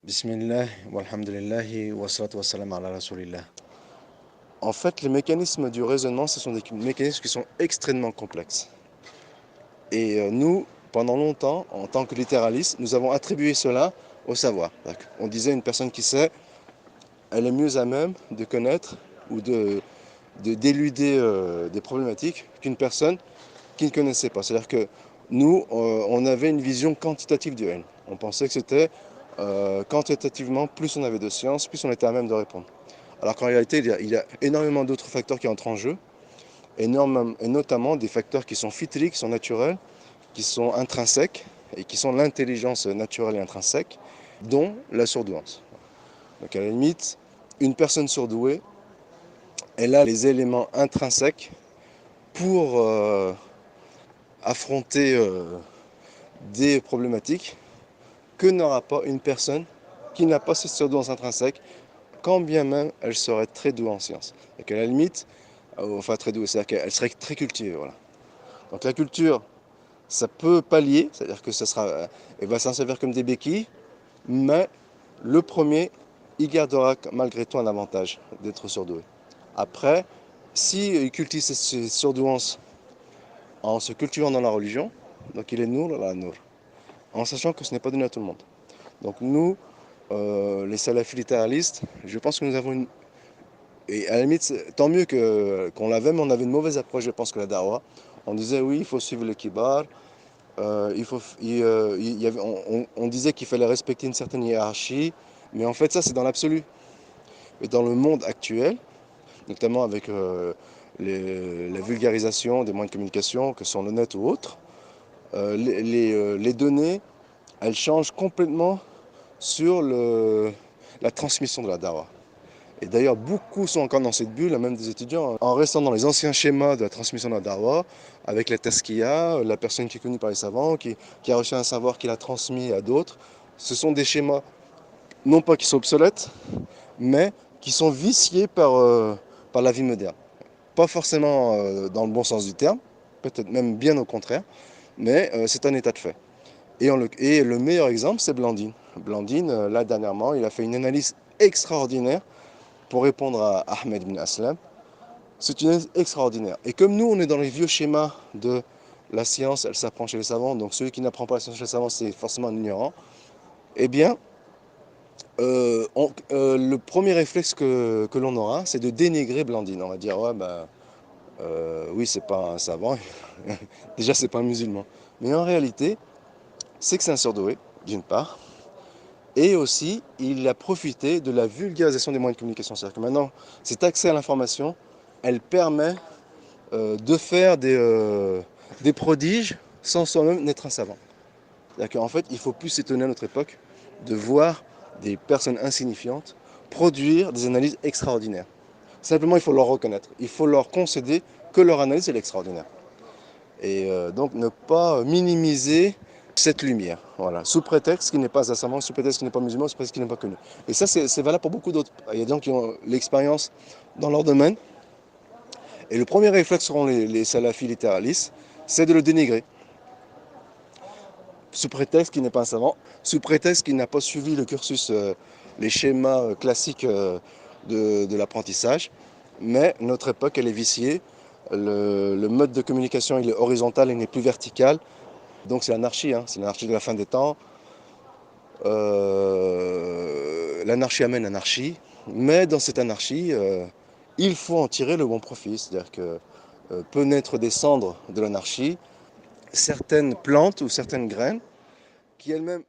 Bismillah, walhamdulillahi, wassalatu wassalam ala rasulillah. En fait, les mécanismes du raisonnement, ce sont des mécanismes qui sont extrêmement complexes. Et nous, pendant longtemps, en tant que littéralistes, nous avons attribué cela au savoir. On disait une personne qui sait, elle est mieux à même de connaître ou d'éluder des problématiques qu'une personne qui ne connaissait pas. C'est-à-dire que nous, on avait une vision quantitative du ilm. On pensait que c'était quantitativement, plus on avait de science, plus on était à même de répondre. Alors qu'en réalité, il y a énormément d'autres facteurs qui entrent en jeu, et notamment des facteurs qui sont fitriques, qui sont naturels, qui sont intrinsèques, et qui sont l'intelligence naturelle et intrinsèque, dont la surdouance. Donc à la limite, une personne surdouée, elle a les éléments intrinsèques pour affronter des problématiques que n'aura pas une personne qui n'a pas cette surdouance intrinsèque, quand bien même elle serait très douée en sciences. Donc à la limite, enfin très douée, c'est-à-dire qu'elle serait très cultivée. Voilà. Donc la culture, ça peut pallier, c'est-à-dire que ça sera, elle va s'en servir comme des béquilles, mais le premier, il gardera malgré tout un avantage d'être surdoué. Après, s'il cultive cette surdouance en se cultivant dans la religion, donc il est nour la nour, en sachant que ce n'est pas donné à tout le monde. Donc nous, les salafis littéralistes, je pense que nous avons une... Et à la limite, tant mieux qu'on l'avait, mais on avait une mauvaise approche, je pense, que la dawa. On disait oui, il faut suivre le kibar, on disait qu'il fallait respecter une certaine hiérarchie, mais en fait ça c'est dans l'absolu. Mais dans le monde actuel, notamment avec la vulgarisation des moyens de communication, que sont le net ou autres, les données, elles changent complètement sur la transmission de la dawa. Et d'ailleurs, beaucoup sont encore dans cette bulle, même des étudiants, en restant dans les anciens schémas de la transmission de la dawa, avec la taskiya, la personne qui est connue par les savants, qui a reçu un savoir, qui l'a transmis à d'autres. Ce sont des schémas, non pas qui sont obsolètes, mais qui sont viciés par la vie moderne. Pas forcément dans le bon sens du terme, peut-être même bien au contraire, mais c'est un état de fait. Et le meilleur exemple, c'est Blandine. Blandine, là dernièrement, il a fait une analyse extraordinaire pour répondre à Ahmed bin Aslam. C'est une analyse extraordinaire. Et comme nous, on est dans les vieux schémas de la science, elle s'apprend chez les savants, donc celui qui n'apprend pas la science chez les savants, c'est forcément un ignorant, eh bien, le premier réflexe que l'on aura, c'est de dénigrer Blandine. On va dire, ouais, bah, oui, c'est pas un savant, déjà, c'est pas un musulman. Mais en réalité, c'est que c'est un surdoué, d'une part, et aussi, il a profité de la vulgarisation des moyens de communication. C'est-à-dire que maintenant, cet accès à l'information, elle permet de faire des prodiges sans soi-même n'être un savant. C'est-à-dire qu'en fait, il ne faut plus s'étonner à notre époque de voir des personnes insignifiantes produire des analyses extraordinaires. Simplement, il faut leur reconnaître. Il faut leur concéder que leur analyse est extraordinaire. Et donc, ne pas minimiser cette lumière, voilà, sous prétexte qu'il n'est pas un savant, sous prétexte qu'il n'est pas musulman, sous prétexte qu'il n'est pas connu. Et ça, c'est valable pour beaucoup d'autres. Il y a des gens qui ont l'expérience dans leur domaine. Et le premier réflexe seront les salafis littéralistes, c'est de le dénigrer. Sous prétexte qu'il n'est pas un savant, sous prétexte qu'il n'a pas suivi le cursus, les schémas classiques de l'apprentissage. Mais notre époque, elle est viciée. Le mode de communication, il est horizontal, il n'est plus vertical. Donc c'est l'anarchie, hein, c'est l'anarchie de la fin des temps. L'anarchie amène l'anarchie, mais dans cette anarchie, il faut en tirer le bon profit. C'est-à-dire que peut naître des cendres de l'anarchie, certaines plantes ou certaines graines qui elles-mêmes